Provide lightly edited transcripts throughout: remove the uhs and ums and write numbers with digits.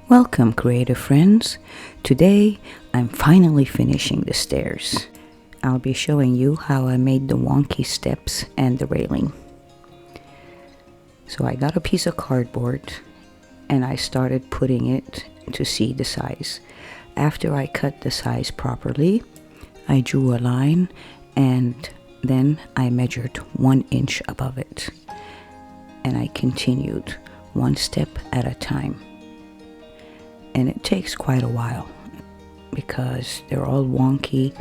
Welcome, creative friends. Today I'm finally finishing the stairs. I'll be showing you how I made the wonky steps and the railing. So I got a piece of cardboard and I started putting it to see the size. After I cut the size properly, I drew a line and then I measured 1 inch above it. And I continued one step at a time. And it takes quite a while because they're all wonky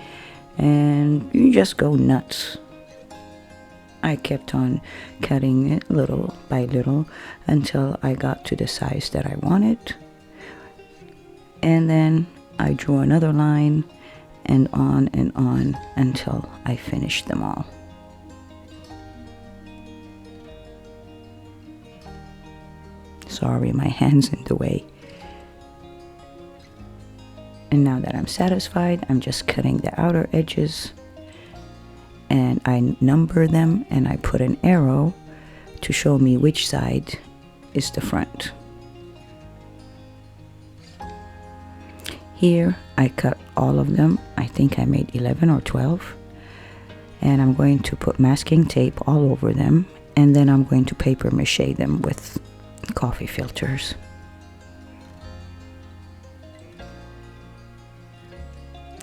and you just go nuts. I kept on cutting it little by little until I got to the size that I wanted. And then I drew another line and on until I finished them all. Sorry, my hand's in the way. And now that I'm satisfied, I'm just cutting the outer edges and I number them and I put an arrow to show me which side is the front. Here I cut all of them. I think I made 11 or 12. And I'm going to put masking tape all over them and then I'm going to paper mache them with coffee filters.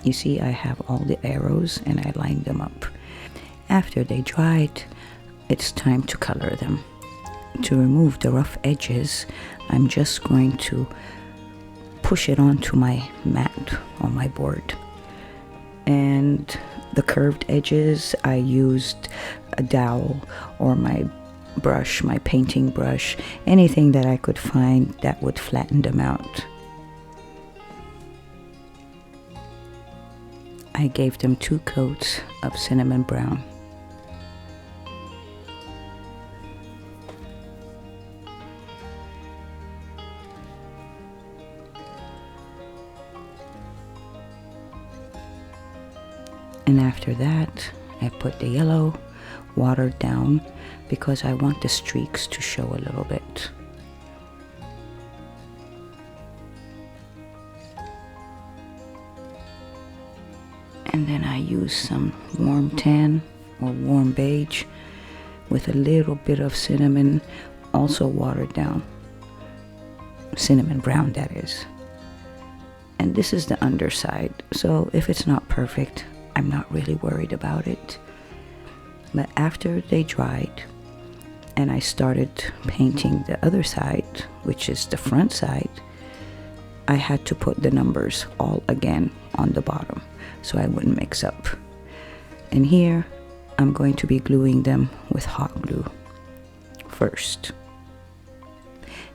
You see, I have all the arrows and I lined them up. After they dried, it's time to color them. To remove the rough edges, I'm just going to push it onto my mat on my board. And the curved edges, I used a dowel or my brush, my painting brush, anything that I could find that would flatten them out. I gave them 2 coats of cinnamon brown. And after that, I put the yellow, watered down, because I want the streaks to show a little bit. And then I use some warm tan or warm beige with a little bit of cinnamon, also watered down. Cinnamon brown, that is. And this is the underside, so if it's not perfect, I'm not really worried about it. But after they dried and I started painting the other side, which is the front side, I had to put the numbers all again on the bottom so I wouldn't mix up. And here I'm going to be gluing them with hot glue first.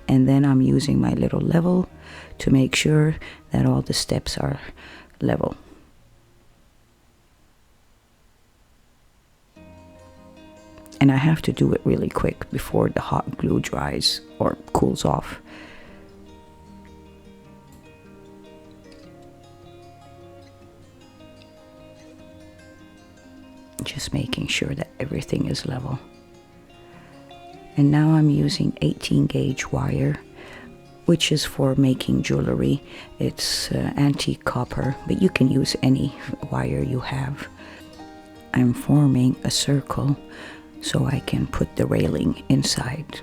And then I'm using my little level to make sure that all the steps are level. And I have to do it really quick before the hot glue dries or cools off. Just making sure that everything is level. And now I'm using 18 gauge wire, which is for making jewelry. It's antique copper, but you can use any wire you have. I'm forming a circle so I can put the railing inside.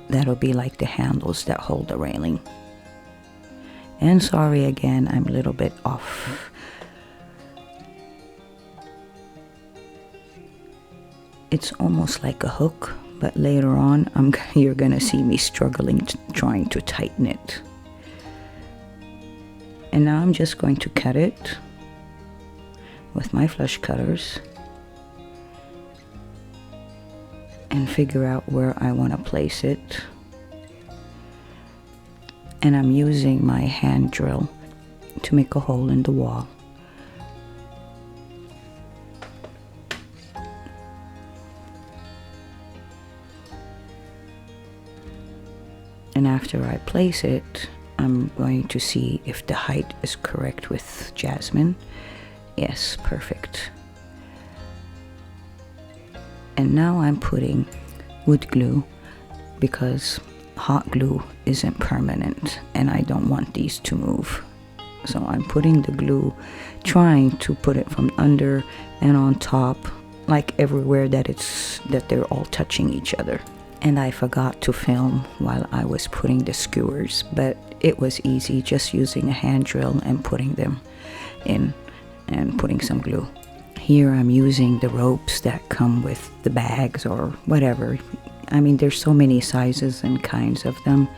That'll be like the handles that hold the railing. And sorry again, I'm a little bit off. It's almost like a hook, but later on you're gonna see me struggling trying to tighten it. And now I'm just going to cut it with my flush cutters and figure out where I want to place it. And I'm using my hand drill to make a hole in the wall. And after I place it, I'm going to see if the height is correct with jasmine. Yes, perfect. And now I'm putting wood glue because hot glue isn't permanent and I don't want these to move. So I'm putting the glue, trying to put it from under and on top, like everywhere that they're all touching each other. And I forgot to film while I was putting the skewers, but it was easy, just using a hand drill and putting them in and putting some glue. Here I'm using the ropes that come with the bags or whatever. I mean, there's so many sizes and kinds of them.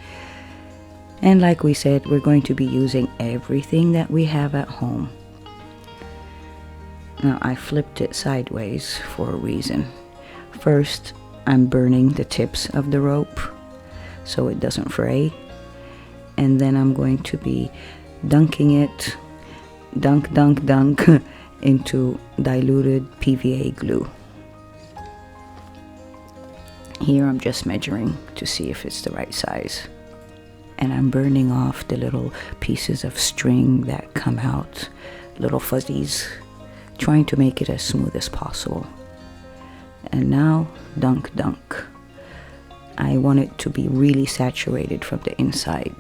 And like we said, we're going to be using everything that we have at home. Now I flipped it sideways for a reason. First, I'm burning the tips of the rope so it doesn't fray. And then I'm going to be dunking it, dunk, into diluted PVA glue. Here I'm just measuring to see if it's the right size. And I'm burning off the little pieces of string that come out, little fuzzies, trying to make it as smooth as possible. And now, dunk. I want it to be really saturated from the inside.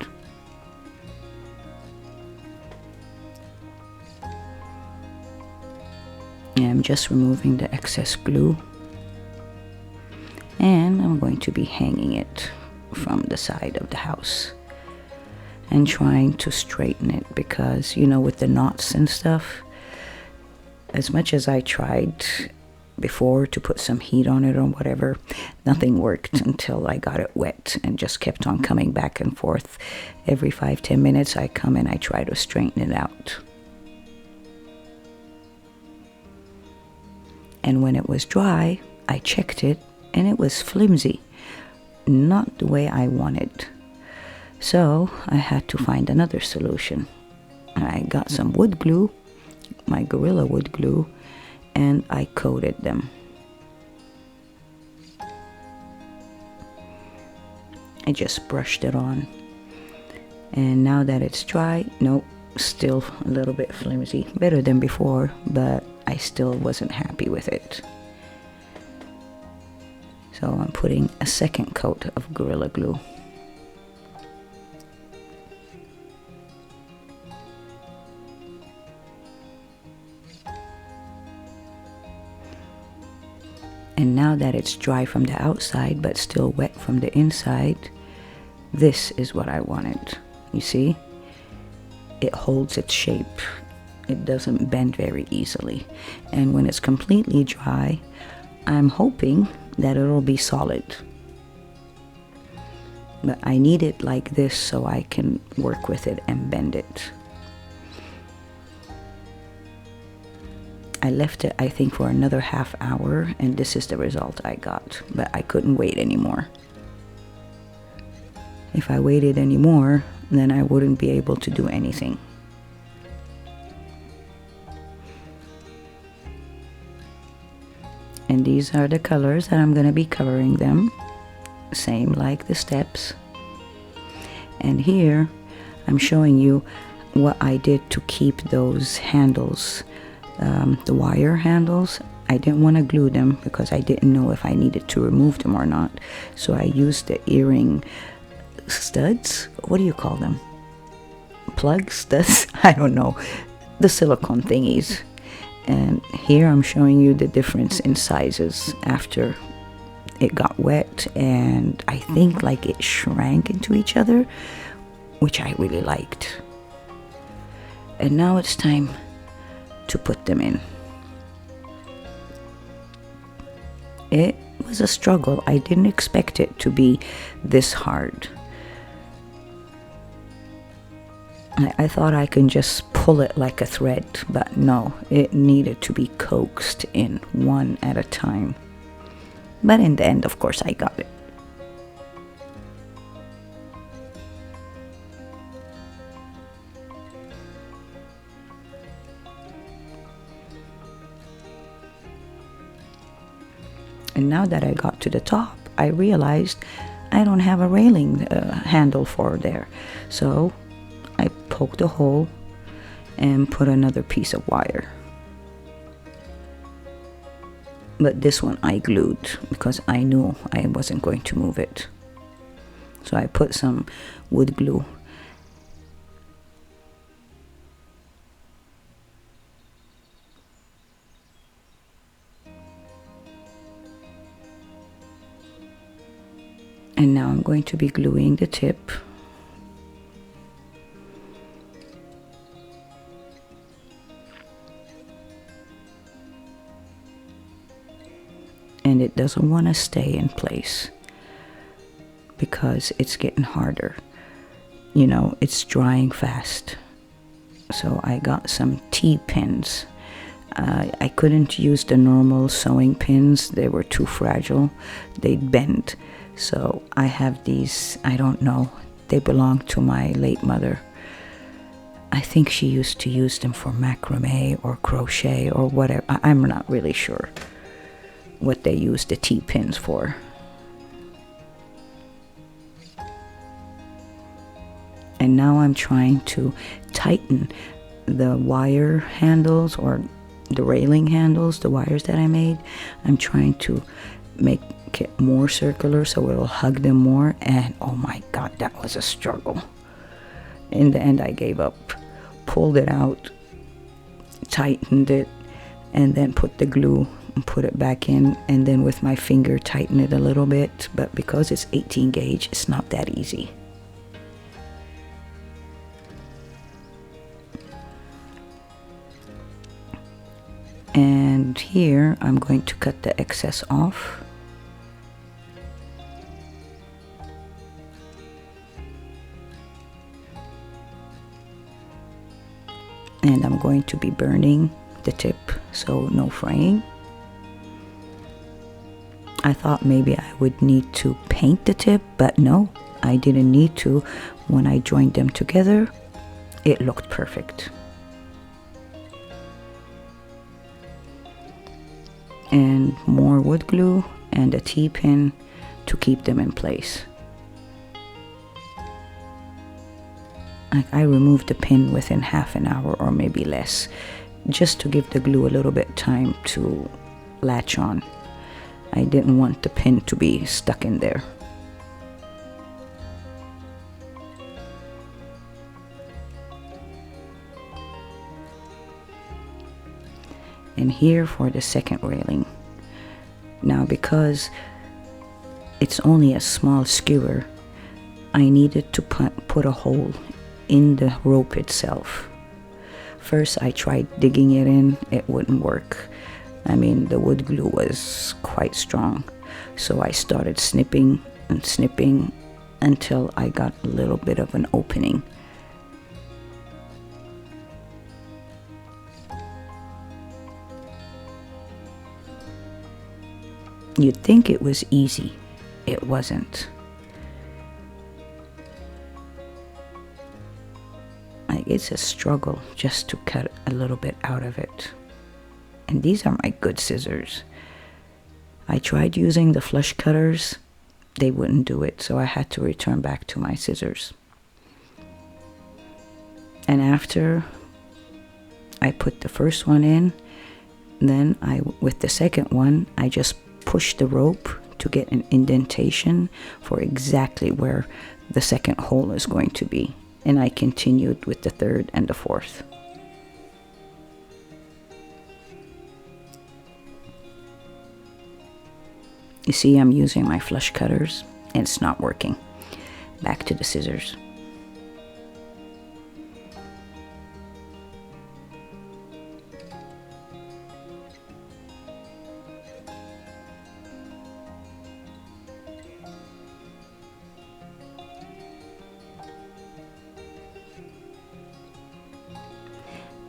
And I'm just removing the excess glue. And I'm going to be hanging it from the side of the house and trying to straighten it because, you know, with the knots and stuff, as much as I tried before to put some heat on it or whatever, nothing worked until I got it wet and just kept on coming back and forth. Every 5-10 minutes I come and I try to straighten it out. And when it was dry, I checked it and it was flimsy, not the way I wanted. So I had to find another solution. I got some wood glue, my Gorilla Wood glue, and I coated them. I just brushed it on. And now that it's dry, nope, still a little bit flimsy. Better than before, but I still wasn't happy with it. So I'm putting a second coat of Gorilla Glue. And now that it's dry from the outside but still wet from the inside, this is what I wanted. You see? It holds its shape. It doesn't bend very easily. And when it's completely dry, I'm hoping that it'll be solid. But I need it like this so I can work with it and bend it. I left it, I think, for another half hour, and this is the result I got. But I couldn't wait anymore. If I waited anymore, then I wouldn't be able to do anything. And these are the colors that I'm going to be covering them. Same like the steps. And here, I'm showing you what I did to keep those handles, the wire handles. I didn't want to glue them because I didn't know if I needed to remove them or not. So I used the earring studs. What do you call them? Plugs? Studs? I don't know. The silicone thingies. And here I'm showing you the difference in sizes after it got wet, and I think like it shrank into each other, which I really liked. And now it's time to put them in. It was a struggle. I didn't expect it to be this hard. I thought I can just pull it like a thread, but no, it needed to be coaxed in one at a time. But in the end, of course, I got it. And now that I got to the top, I realized I don't have a railing handle for there. So I poked a hole and put another piece of wire. But this one I glued because I knew I wasn't going to move it. So I put some wood glue. And now I'm going to be gluing the tip. And it doesn't want to stay in place because it's getting harder. You know, it's drying fast. So I got some T-pins. I couldn't use the normal sewing pins. They were too fragile. They'd bend. So I have these, I don't know, they belong to my late mother. I think she used to use them for macrame or crochet or whatever. I'm not really sure what they use the T-pins for. And now I'm trying to tighten the wire handles or the railing handles, the wires that I made. I'm trying to make it more circular so it'll hug them more, and oh my god, that was a struggle. In the end I gave up, pulled it out, tightened it, and then put the glue and put it back in, and then with my finger tighten it a little bit. But because it's 18 gauge, it's not that easy. And here I'm going to cut the excess off. And I'm going to be burning the tip, so no fraying. I thought maybe I would need to paint the tip, but no, I didn't need to. When I joined them together, it looked perfect. And more wood glue and a T-pin to keep them in place. I removed the pin within half an hour or maybe less, just to give the glue a little bit time to latch on. I didn't want the pin to be stuck in there. And here for the second railing. Now because it's only a small skewer, I needed to put a hole in the rope itself. First I tried digging it in, it wouldn't work. I mean, the wood glue was quite strong. So I started snipping and snipping until I got a little bit of an opening. You'd think it was easy. It wasn't. It's a struggle just to cut a little bit out of it. And these are my good scissors. I tried using the flush cutters. They wouldn't do it, so I had to return back to my scissors. And after I put the first one in, then with the second one, I just pushed the rope to get an indentation for exactly where the second hole is going to be. And I continued with the third and the fourth. You see, I'm using my flush cutters and it's not working. Back to the scissors.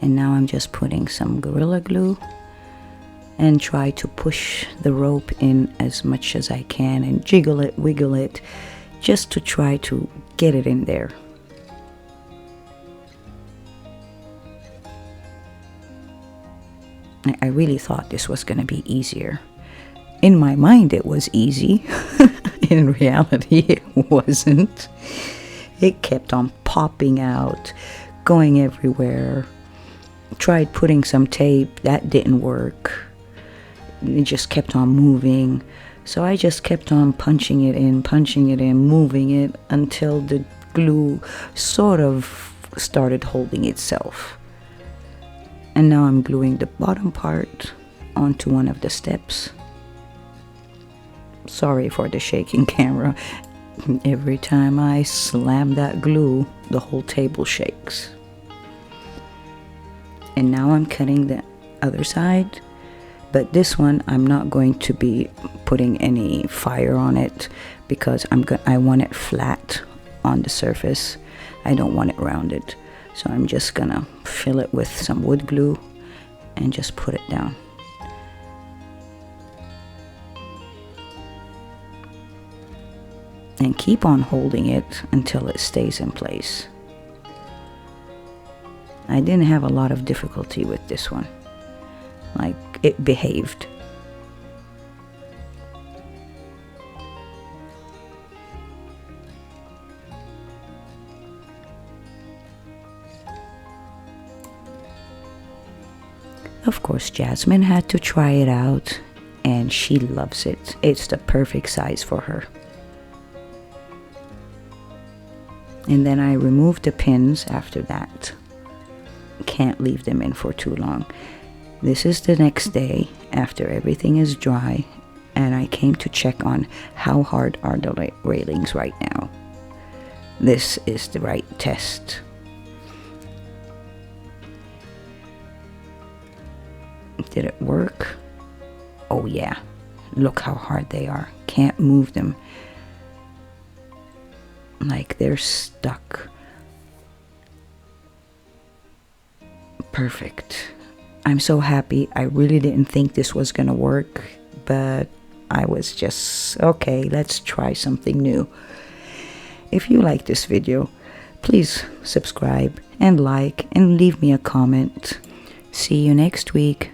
And now I'm just putting some Gorilla Glue and try to push the rope in as much as I can and jiggle it, wiggle it, just to try to get it in there. I really thought this was going to be easier. In my mind it was easy. In reality it wasn't. It kept on popping out, going everywhere. Tried putting some tape, that didn't work. it just kept on moving. So I just kept on punching it in, moving it until the glue sort of started holding itself. And now I'm gluing the bottom part onto one of the steps. Sorry for the shaking camera. Every time I slam that glue, the whole table shakes. And now I'm cutting the other side, but this one I'm not going to be putting any fire on it because I want it flat on the surface. I don't want it rounded. So I'm just gonna fill it with some wood glue and just put it down. And keep on holding it until it stays in place. I didn't have a lot of difficulty with this one. Like, it behaved. Of course, Jasmine had to try it out, and she loves it. It's the perfect size for her. And then I removed the pins after that. Can't leave them in for too long. This is the next day after everything is dry, and I came to check on how hard are the railings right now. This is the right test. Did it work? Oh yeah, look how hard they are. Can't move them. Like they're stuck. Perfect. I'm so happy. I really didn't think this was gonna work, but I was just, okay, let's try something new. If you like this video, please subscribe and like and leave me a comment. See you next week.